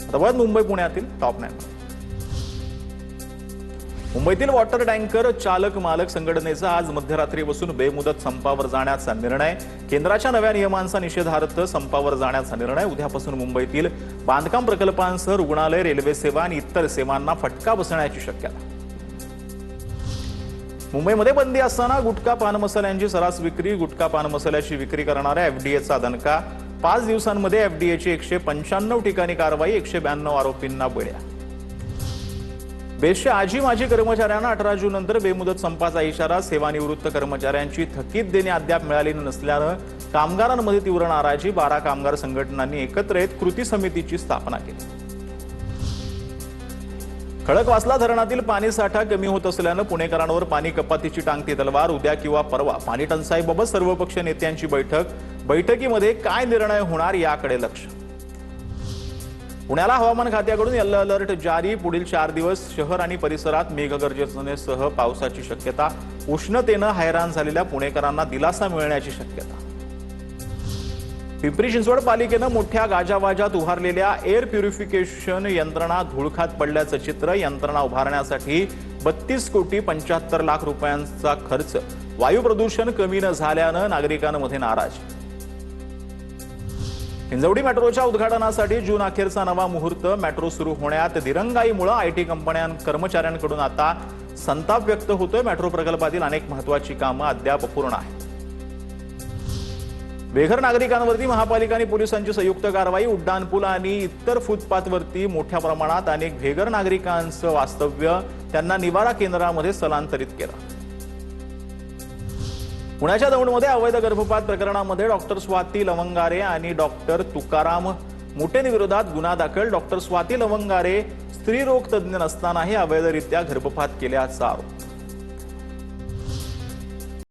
आता मुंबई पुण्यातील टॉप 9. मुंबईतील वॉटर टँकर चालक मालक संघटनेचा आज मध्यरात्रीपासून बेमुदत संपावर जाण्याचा निर्णय. केंद्राच्या नव्या नियमांचा निषेधार्थ संपावर जाण्याचा निर्णय. उद्यापासून मुंबईतील बांधकाम प्रकल्पांसह रुग्णालय, रेल्वे सेवा आणि इतर सेवांना फटका बसण्याची शक्यता. मुंबईमध्ये बंदी असताना गुटखा पान मसाल्यांची सर्रास विक्री. गुटखा पान मसाल्याची विक्री करणाऱ्या एफडीएचा दणका. 5 दिवसांमध्ये एफडीएची 195 ठिकाणी कारवाई. 192 आरोपींना बेड्या. बेस्टच्या आजी माजी कर्मचाऱ्यांना 18 जून नंतर बेमुदत संपाचा इशारा. सेवानिवृत्त कर्मचाऱ्यांची थकीत देणे अद्याप मिळालेली नसल्यानं कामगारांमध्ये तीव्र नाराजी. 12 कामगार संघटनांनी एकत्र येत कृती समितीची स्थापना केली. खडकवासला धरणातील पाणी साठा कमी होत असल्यानं पुणेकरांवर पाणी कपातीची टांगती तलवार. उद्या किंवा परवा पाणी टंचाईबाबत सर्वपक्षीय नेत्यांची बैठक. बैठकीमध्ये काय निर्णय होणार याकडे लक्ष. पुण्याला हवामान खात्याकडून येलो अलर्ट जारी. पुढील 4 दिवस शहर आणि परिसरात मेघगर्जनेसह पावसाची शक्यता. उष्णतेनं हैराण झालेल्या पुणेकरांना दिलासा मिळण्याची शक्यता. पिंपरी चिंचवड पालिकेनं मोठ्या गाजावाजात उभारलेल्या एअर प्युरिफिकेशन यंत्रणा धूळखात पडल्याचं चित्र. यंत्रणा उभारण्यासाठी 32 कोटी 75 लाख रुपयांचा खर्च. वायू प्रदूषण कमी न झाल्यानं नागरिकांमध्ये नाराजी. हिंजवडी मेट्रोच्या उद्घाटनासाठी जून अखेरचा नवा मुहूर्त. मेट्रो सुरू होण्यात दिरंगाईमुळे आयटी कंपन्या कर्मचाऱ्यांकडून आता संताप व्यक्त होतोय. मेट्रो प्रकल्पातील अनेक महत्त्वाची कामं अद्याप अपूर्ण आहेत. बेघर नागरिकांवरती महापालिका आणि पोलिसांची संयुक्त कारवाई. उड्डाणपूल आणि इतर फुटपाथवरती मोठ्या प्रमाणात अनेक बेघर नागरिकांचं वास्तव्य. त्यांना निवारा केंद्रामध्ये स्थलांतरित केलं. पुण्याच्या दौंडमध्ये अवैध गर्भपात प्रकरणामध्ये डॉक्टर स्वाती लवंगारे आणि डॉक्टर तुकाराम मुटेंविरोधात गुन्हा दाखल. डॉक्टर स्वाती लवंगारे स्त्रीरोग तज्ज्ञ नसतानाही अवैधरित्या गर्भपात केल्याचा आरोप.